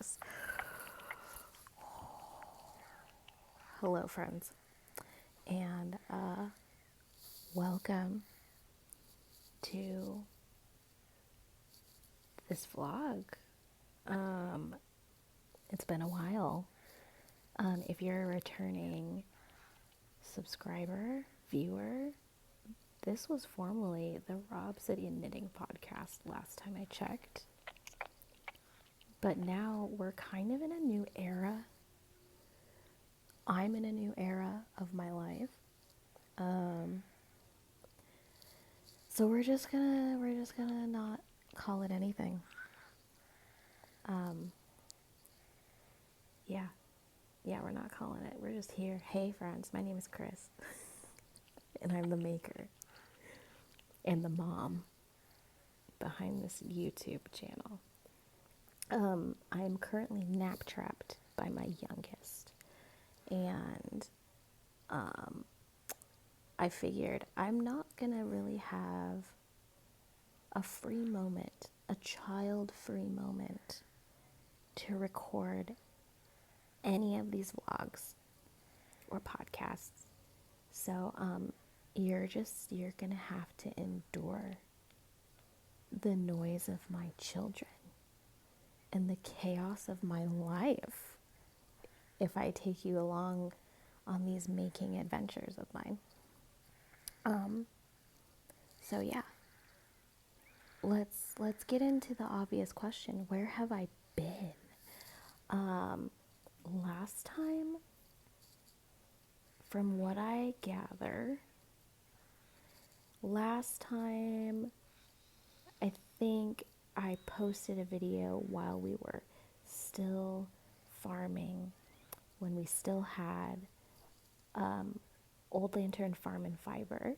this. Hello, friends, and welcome to this vlog. It's been a while. If you're a returning subscriber, viewer, this was formerly the Raw Obsidian Knitting Podcast last time I checked. But now we're kind of in a new era. I'm in a new era of my life. So we're just gonna not call it anything. Yeah, we're not calling it. We're just here. Hey friends, my name is Kris. And I'm the maker and the mom behind this YouTube channel. I'm currently nap trapped by my youngest. And I figured I'm not gonna really have a free moment, a child-free moment to record any of these vlogs or podcasts. So you're gonna have to endure the noise of my children and the chaos of my life if I take you along on these making adventures of mine. So yeah, let's get into the obvious question. Where have I been? Last time, from what I gather, I think I posted a video while we were still farming, when we still had Old Lantern Farm and Fiber.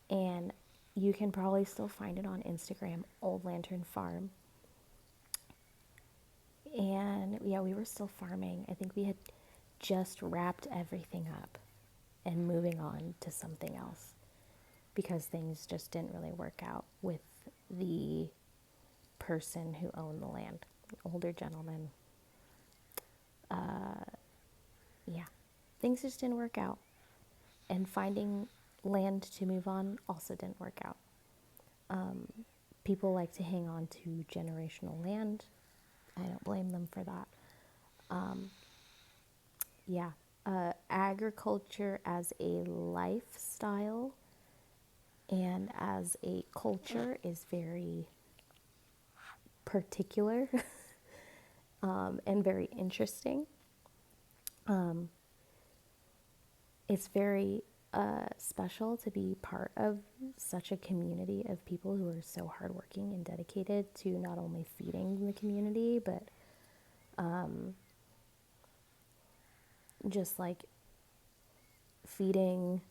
And you can probably still find it on Instagram, Old Lantern Farm. And yeah, we were still farming. I think we had just wrapped everything up and moving on to something else because things just didn't really work out with the person who owned the land, older gentleman. Yeah, things just didn't work out. And finding land to move on also didn't work out. People like to hang on to generational land. I don't blame them for that. Agriculture as a lifestyle and as a culture is very particular and very interesting. It's very special to be part of such a community of people who are so hardworking and dedicated to not only feeding the community, but just like feeding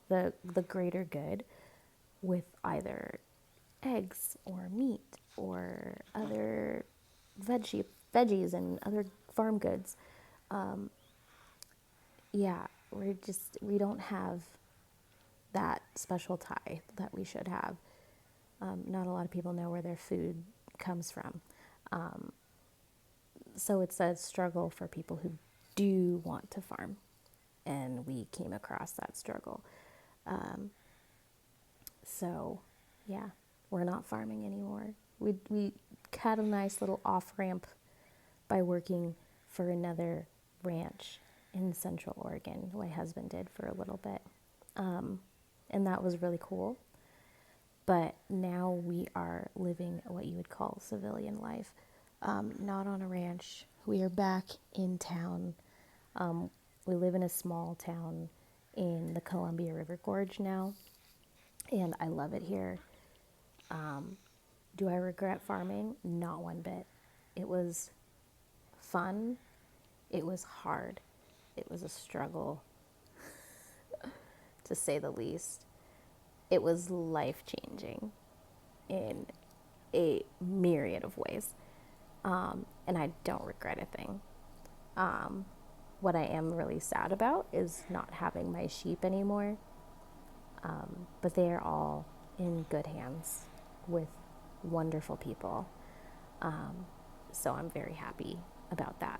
the greater good with either eggs or meat or other veggies and other farm goods. We don't have that special tie that we should have. Not a lot of people know where their food comes from. So it's a struggle for people who do want to farm. And we came across that struggle. We're not farming anymore. We had a nice little off-ramp by working for another ranch in Central Oregon. My husband did for a little bit. And that was really cool. But now we are living what you would call civilian life. Not on a ranch. We are back in town. We live in a small town in the Columbia River Gorge now. And I love it here. Do I regret farming? Not one bit. It was fun. It was hard. It was a struggle, to say the least. It was life-changing in a myriad of ways. And I don't regret a thing. What I am really sad about is not having my sheep anymore. But they are all in good hands with wonderful people. So I'm very happy about that.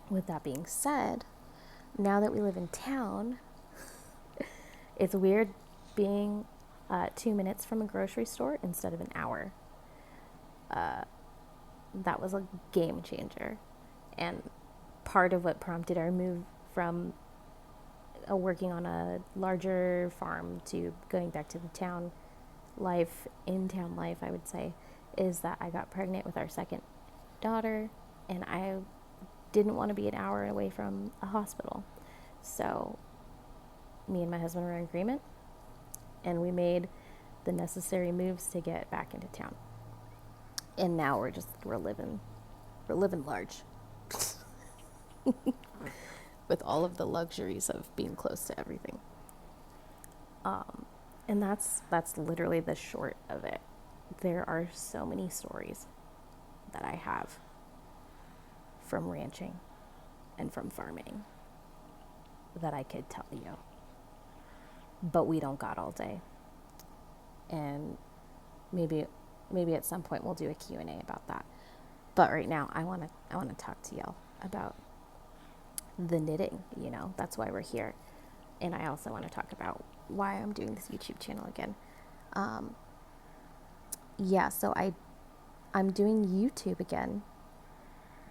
With that being said, now that we live in town, it's weird being 2 minutes from a grocery store instead of an hour. That was a game changer. And part of what prompted our move from working on a larger farm to going back to the town life, in-town life, I would say, is that I got pregnant with our second daughter, and I didn't want to be an hour away from a hospital. So me and my husband were in agreement, and we made the necessary moves to get back into town. And now we're living large. With all of the luxuries of being close to everything. And that's literally the short of it. There are so many stories that I have from ranching and from farming that I could tell you. But we don't got all day. And maybe at some point we'll do a Q&A about that. But right now I want to talk to y'all about the knitting, that's why we're here. And I also want to talk about why I'm doing this YouTube channel again. So I'm doing YouTube again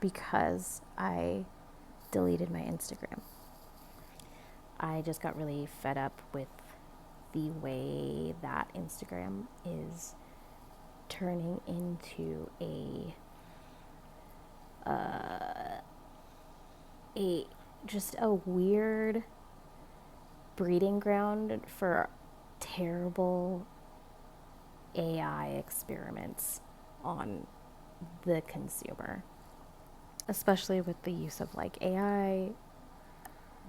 because I deleted my Instagram. I just got really fed up with the way that Instagram is turning into a weird breeding ground for terrible AI experiments on the consumer, especially with the use of like AI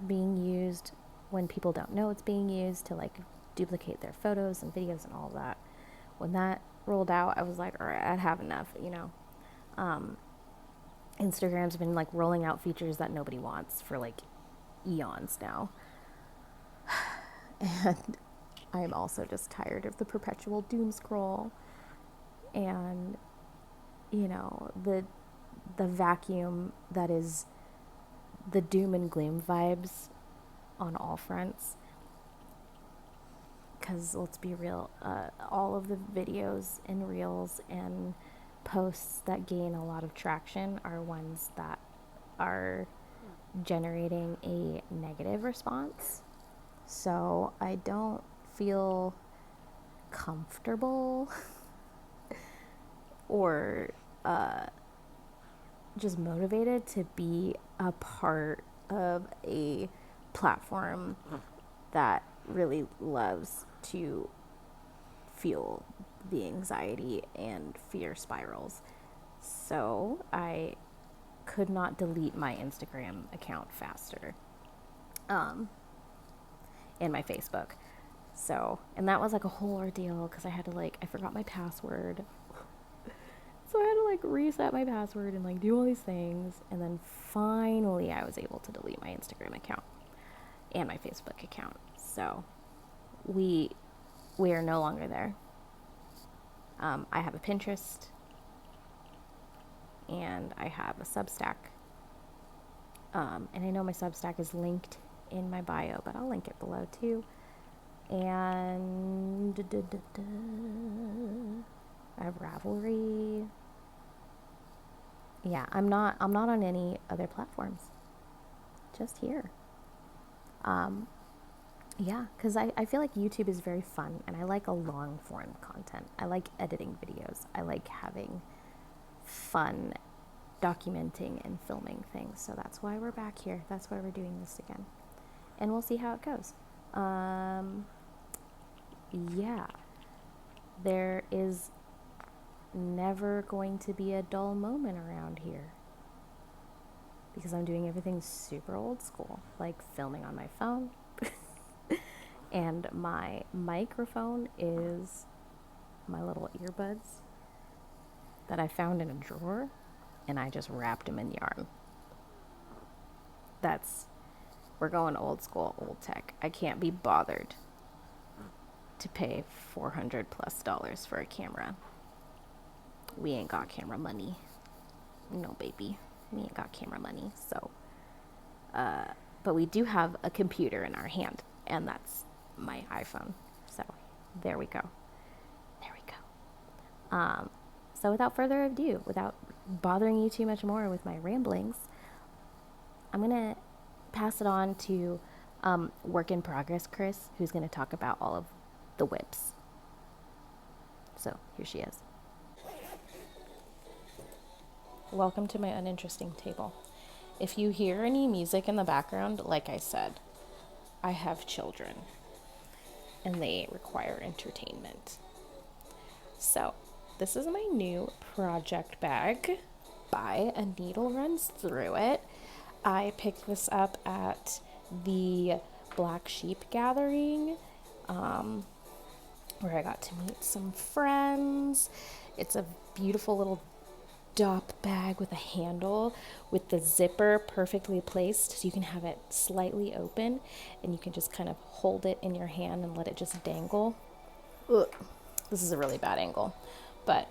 being used when people don't know it's being used to like duplicate their photos and videos and all of that. When that rolled out, I was like, all right, I'd have enough, Instagram's been like rolling out features that nobody wants for like eons now. And I am also just tired of the perpetual doom scroll and, the vacuum that is the doom and gloom vibes on all fronts. Because let's be real, all of the videos and reels and posts that gain a lot of traction are ones that are generating a negative response. So I don't feel comfortable or just motivated to be a part of a platform that really loves to fuel the anxiety and fear spirals. So I could not delete my Instagram account faster. And my Facebook. So, and that was like a whole ordeal because I had to I forgot my password. So I had to reset my password and do all these things. And then finally I was able to delete my Instagram account and my Facebook account. So we are no longer there. I have a Pinterest and I have a Substack. And I know my Substack is linked in my bio, but I'll link it below too. And I have Ravelry. Yeah, I'm not on any other platforms. Just here. Yeah, because I feel like YouTube is very fun and I like a long form content. I like editing videos. I like having fun documenting and filming things. So that's why we're back here. That's why we're doing this again. And we'll see how it goes. Yeah. There is never going to be a dull moment around here. Because I'm doing everything super old school. Like filming on my phone. And my microphone is my little earbuds that I found in a drawer. And I just wrapped them in yarn. We're going old school, old tech. I can't be bothered to pay $400+ for a camera. We ain't got camera money. no, baby, we ain't got camera money. So, but we do have a computer in our hand, and that's my iPhone. So there we go. There we go. So without further ado, without bothering you too much more with my ramblings, I'm going to pass it on to work in progress Kris, who's going to talk about all of the whips. So here she is. Welcome to my uninteresting table. If you hear any music in the background, like I said, I have children and they require entertainment. So this is my new project bag by A Needle Runs Through It. I picked this up at the Black Sheep gathering, where I got to meet some friends. It's a beautiful little dop bag with a handle with the zipper perfectly placed so you can have it slightly open and you can just kind of hold it in your hand and let it just dangle. Ugh. This is a really bad angle, but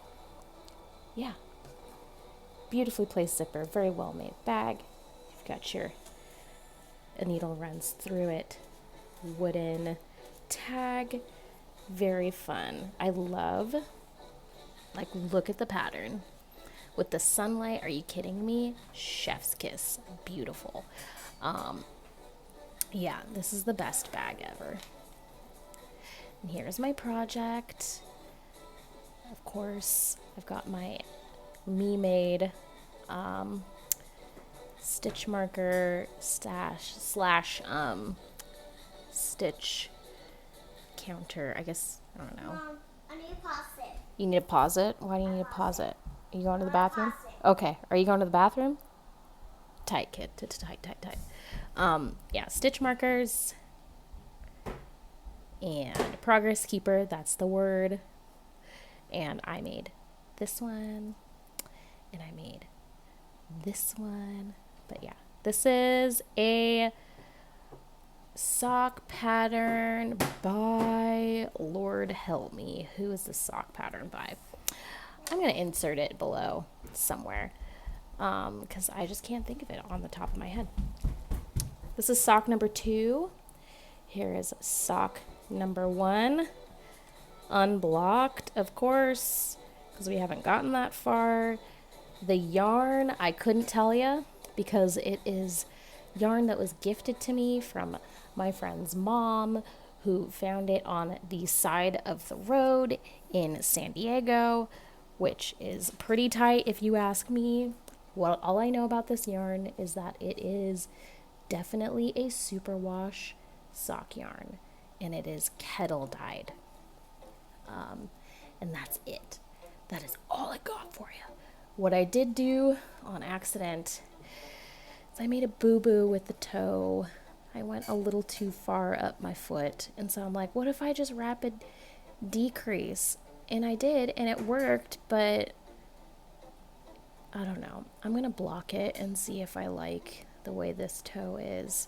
yeah, beautifully placed zipper, very well made bag. You've got your A Needle Runs Through It wooden tag. Very fun. I love, like, look at the pattern with the sunlight. Are you kidding me? Chef's kiss. Beautiful. Yeah, this is the best bag ever. And here's my project. Of course, I've got my me-made stitch marker slash stitch counter. I guess, I don't know. Mom, I need to pause it. You need to pause it? Why do you need to pause it? Are you going to the bathroom? Okay. Are you going to the bathroom? Tight, kid. Tight. Yeah, stitch markers and progress keeper. That's the word. And I made this one, and I made this one. But yeah, this is a sock pattern by Lord Help Me. Who is the sock pattern by? I'm going to insert it below somewhere because I just can't think of it on the top of my head. This is sock number 2. Here is sock number 1. Unblocked, of course, because we haven't gotten that far. The yarn, I couldn't tell you because it is yarn that was gifted to me from my friend's mom, who found it on the side of the road in San Diego, which is pretty tight if you ask me. Well, all I know about this yarn is that it is definitely a superwash sock yarn, and it is kettle dyed. And that's it. That is all I got for you. What I did do on accident is I made a boo-boo with the toe. I went a little too far up my foot. And so I'm like, what if I just rapid decrease? And I did, and it worked, but I don't know. I'm going to block it and see if I like the way this toe is.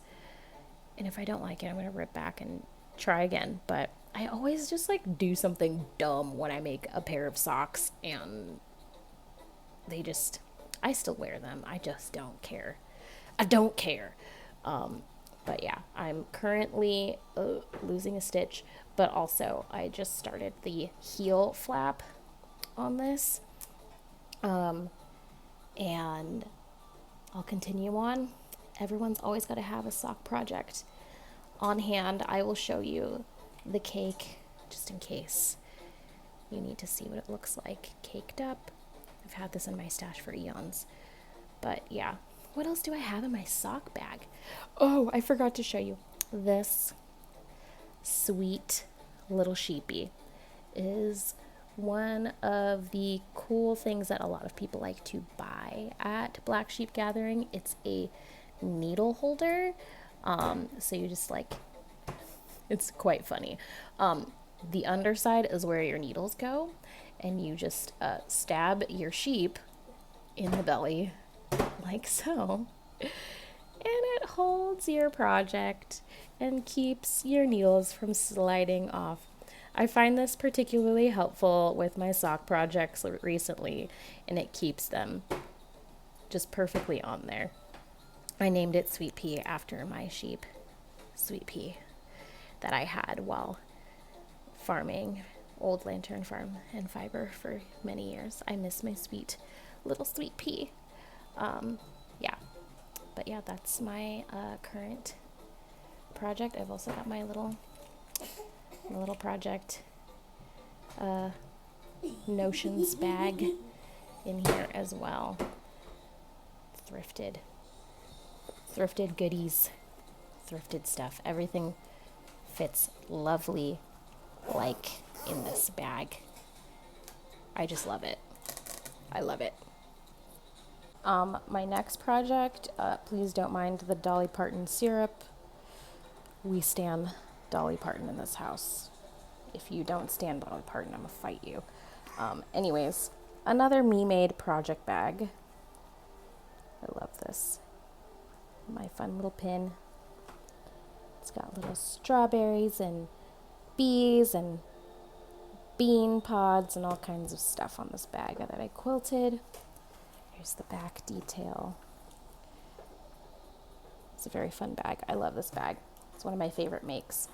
And if I don't like it, I'm going to rip back and try again. But I always just like do something dumb when I make a pair of socks, and I still wear them. I just don't care. I don't care. But yeah, I'm currently losing a stitch, but also I just started the heel flap on this. And I'll continue on. Everyone's always got to have a sock project on hand. I will show you the cake just in case you need to see what it looks like caked up. I've had this in my stash for eons. But yeah, what else do I have in my sock bag? Oh, I forgot to show you. This sweet little sheepy is one of the cool things that a lot of people like to buy at Black Sheep Gathering. It's a needle holder. So you just like, it's quite funny. The underside is where your needles go, and you just stab your sheep in the belly like so, and it holds your project and keeps your needles from sliding off. I find this particularly helpful with my sock projects recently, and it keeps them just perfectly on there. I named it Sweet Pea after my sheep, Sweet Pea, that I had while farming Old Lantern Farm and Fiber for many years. I miss my little sweet pea. Yeah, but yeah, that's my current project. I've also got my little project notions bag in here as well. Thrifted goodies, thrifted stuff. Everything fits lovely like in this bag. I just love it. I love it. My next project, please don't mind the Dolly Parton syrup. We stan Dolly Parton in this house. If you don't stan Dolly Parton, I'm gonna fight you. Anyways, another me-made project bag. I love this. My fun little pin. It's got little strawberries and bees and bean pods and all kinds of stuff on this bag that I quilted. Here's the back detail. It's a very fun bag. I love this bag. It's one of my favorite makes.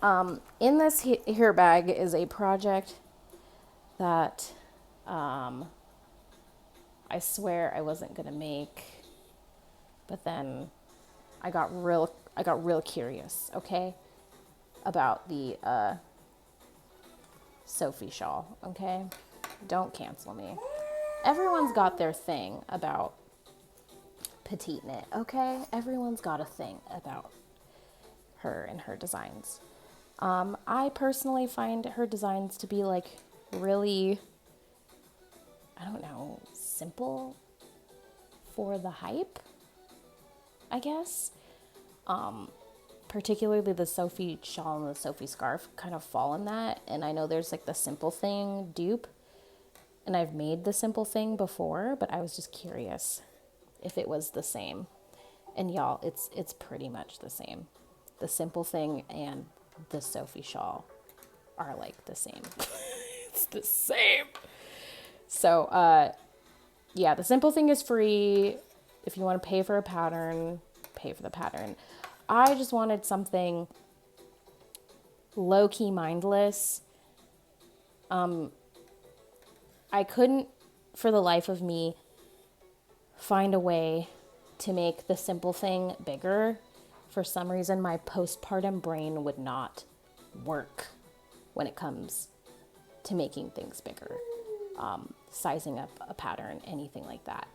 In this here bag is a project that I swear I wasn't gonna make, but then I got real curious, okay, about the Sofie shawl, okay? Don't cancel me. Everyone's got their thing about Petite knit, okay? Everyone's got a thing about her and her designs. I personally find her designs to be like really, I don't know, simple for the hype, I guess. Particularly the Sofie shawl and the Sofie scarf kind of fall in that. And I know there's like the Simple Thing dupe, and I've made the Simple Thing before, but I was just curious if it was the same. And y'all, it's pretty much the same. The Simple Thing and the Sofie shawl are like the same. It's the same. So, yeah, the Simple Thing is free. If you want to pay for a pattern, pay for the pattern. I just wanted something low-key mindless. I couldn't, for the life of me, find a way to make the Simple Thing bigger. For some reason, my postpartum brain would not work when it comes to making things bigger, sizing up a pattern, anything like that.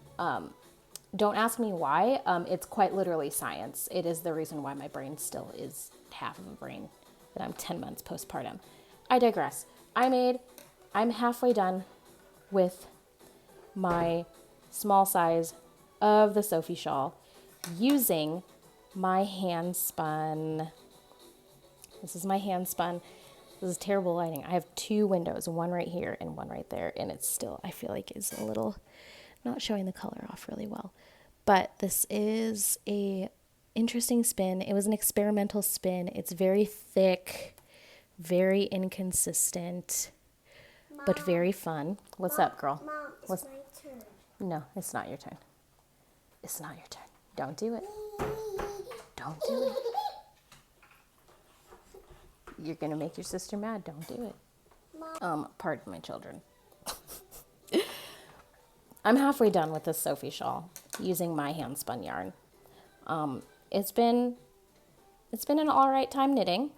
Don't ask me why. It's quite literally science. It is the reason why my brain still is half of a brain, that I'm 10 months postpartum. I digress. I'm halfway done with my small size of the Sofie shawl using my hand spun. This is my hand spun. This is terrible lighting. I have two windows, one right here and one right there, and it's still, I feel like, is a little not showing the color off really well. But this is a interesting spin. It was an experimental spin. It's very thick, very inconsistent, Mom, but very fun. What's up, girl? Mom, it's my turn. No, it's not your turn. It's not your turn. Don't do it. Don't do it. You're going to make your sister mad. Don't do it. Mom. Pardon my children. I'm halfway done with this Sofie shawl using my hand spun yarn. It's been an all right time knitting.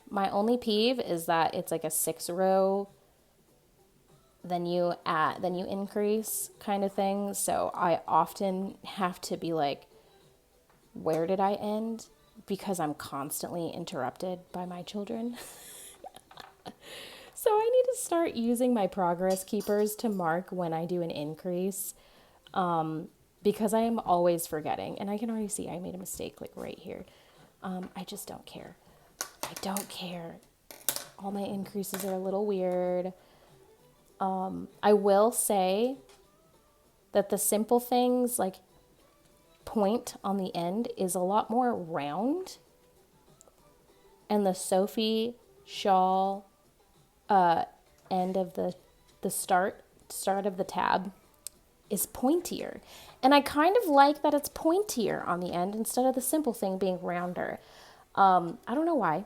My only peeve is that it's like a 6-row, then you increase kind of thing. So I often have to be like, where did I end? Because I'm constantly interrupted by my children. So I need to start using my progress keepers to mark when I do an increase, because I am always forgetting. And I can already see I made a mistake like right here. I just don't care. I don't care. All my increases are a little weird. I will say that the Simple Things, like, point on the end is a lot more round. And the Sofie shawl end of the start of the tab is pointier. And I kind of like that it's pointier on the end instead of the simple thing being rounder. I don't know why.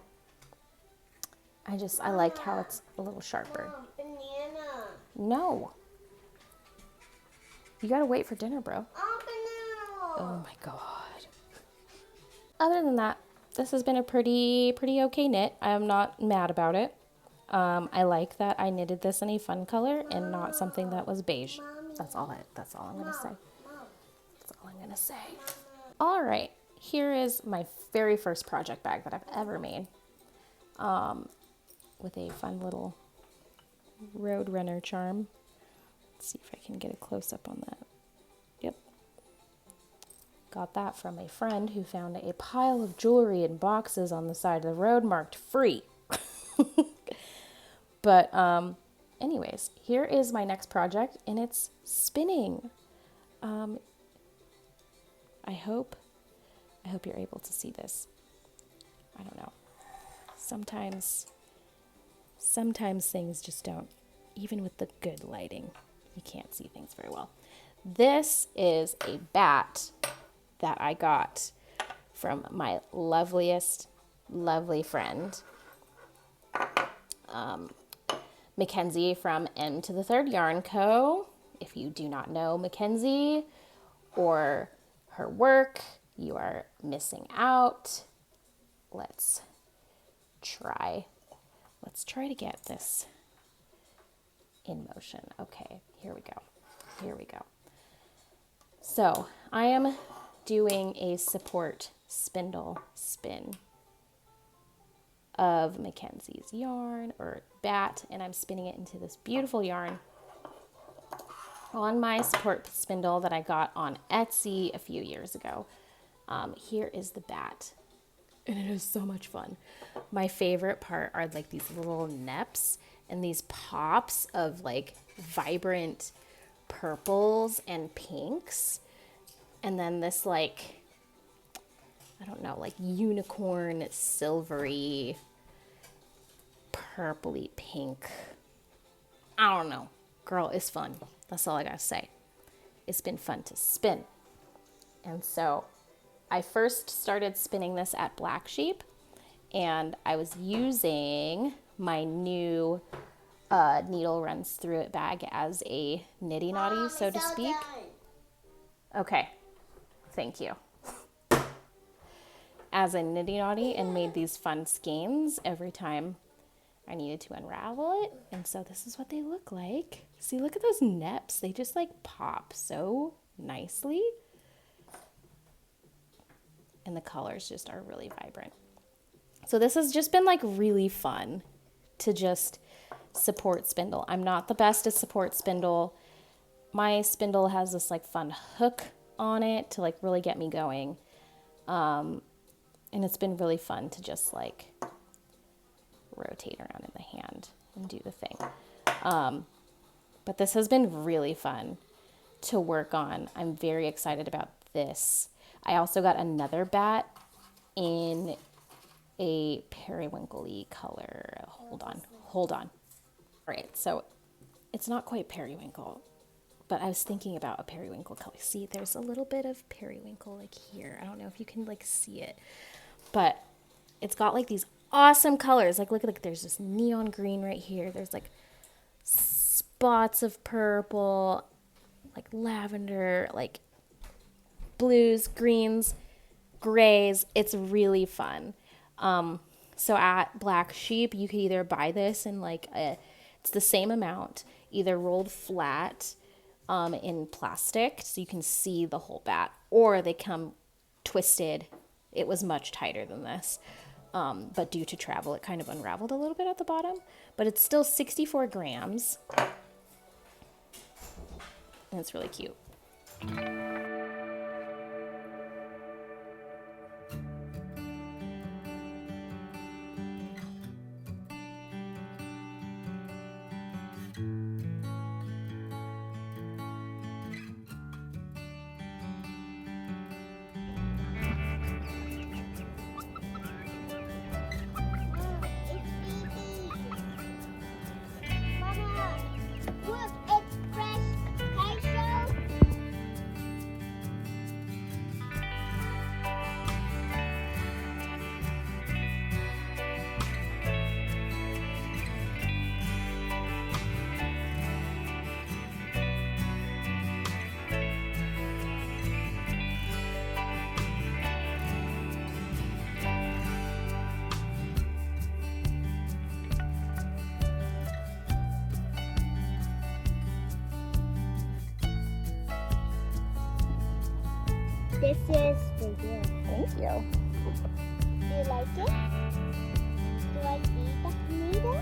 I like how it's a little sharper. Mom, banana. No. You gotta wait for dinner, bro. Oh, banana. Oh my God. Other than that, this has been a pretty okay knit. I'm not mad about it. I like that I knitted this in a fun color and not something that was beige. That's all I'm gonna say. That's all I'm gonna say. All right, here is my very first project bag that I've ever made. With a fun little Roadrunner charm. Let's see if I can get a close up on that. Yep. Got that from a friend who found a pile of jewelry in boxes on the side of the road marked free. But anyways, here is my next project, and it's spinning. I hope you're able to see this. I don't know. Sometimes things just don't, even with the good lighting, you can't see things very well. This is a bat that I got from my lovely friend, Mackenzie from Emtothethird Yarn Co. If you do not know Mackenzie or her work, you are missing out. Let's try to get this in motion. Okay, here we go. So I am doing a support spindle spin of Mackenzie's yarn or bat, and I'm spinning it into this beautiful yarn on my support spindle that I got on Etsy a few years ago. Here is the bat, and it is so much fun. My favorite part are like these little neps and these pops of like vibrant purples and pinks, and then this like, I don't know, like unicorn silvery purpley pink. I don't know. Girl, it's fun. That's all I gotta say. It's been fun to spin. And so I first started spinning this at Black Sheep, and I was using my new needle runs through it bag as a nitty noddy, so to speak. Okay, thank you. As a nitty noddy, and made these fun skeins every time I needed to unravel it. And so this is what they look like. See, look at those neps. They just like pop so nicely. And the colors just are really vibrant. So this has just been like really fun to just support spindle. I'm not the best at support spindle. My spindle has this like fun hook on it to like really get me going. And it's been really fun to just like rotate around in the hand and do the thing. But this has been really fun to work on. I'm very excited about this. I also got another bat in a periwinkle-y color. Hold on. All right, so it's not quite periwinkle, but I was thinking about a periwinkle color. See, there's a little bit of periwinkle like here. I don't know if you can like see it, but it's got like these awesome colors. Like look at, like there's this neon green right here. There's like spots of purple, like lavender, like blues, greens, grays. It's really fun. So at Black Sheep, you could either buy this in like it's the same amount, either rolled flat in plastic so you can see the whole bat, or they come twisted. It was much tighter than this, but due to travel, it kind of unraveled a little bit at the bottom, but it's still 64 grams, and it's really cute. This is for you. Thank you. Do you like it? Do I see the tomato?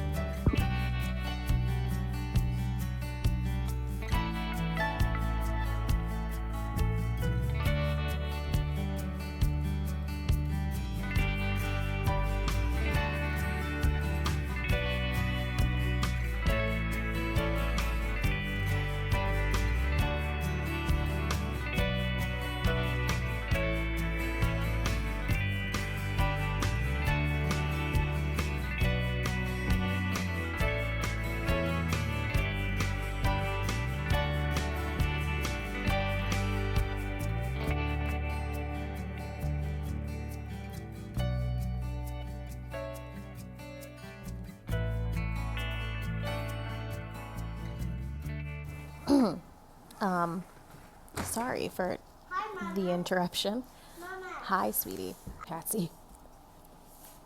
Sorry for Hi, Mama. the interruption. Mama. Hi, sweetie. Patsy.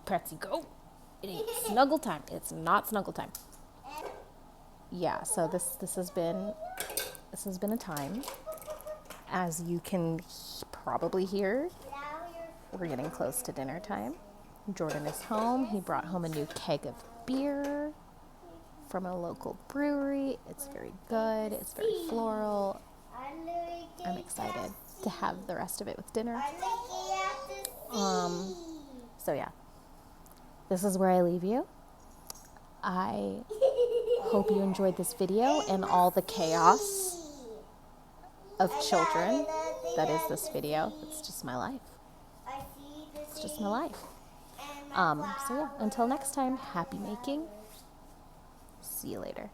Patsy, go. It ain't snuggle time. It's not snuggle time. Yeah, so this has been a time. As you can probably hear, we're getting close to dinner time. Jordan is home. He brought home a new keg of beer from a local brewery. It's very good. It's very floral. I'm excited to have the rest of it with dinner. So yeah, this is where I leave you. I hope you enjoyed this video and all the chaos of children that is this video. It's just my life. It's just my life. So yeah, until next time, happy making. See you later.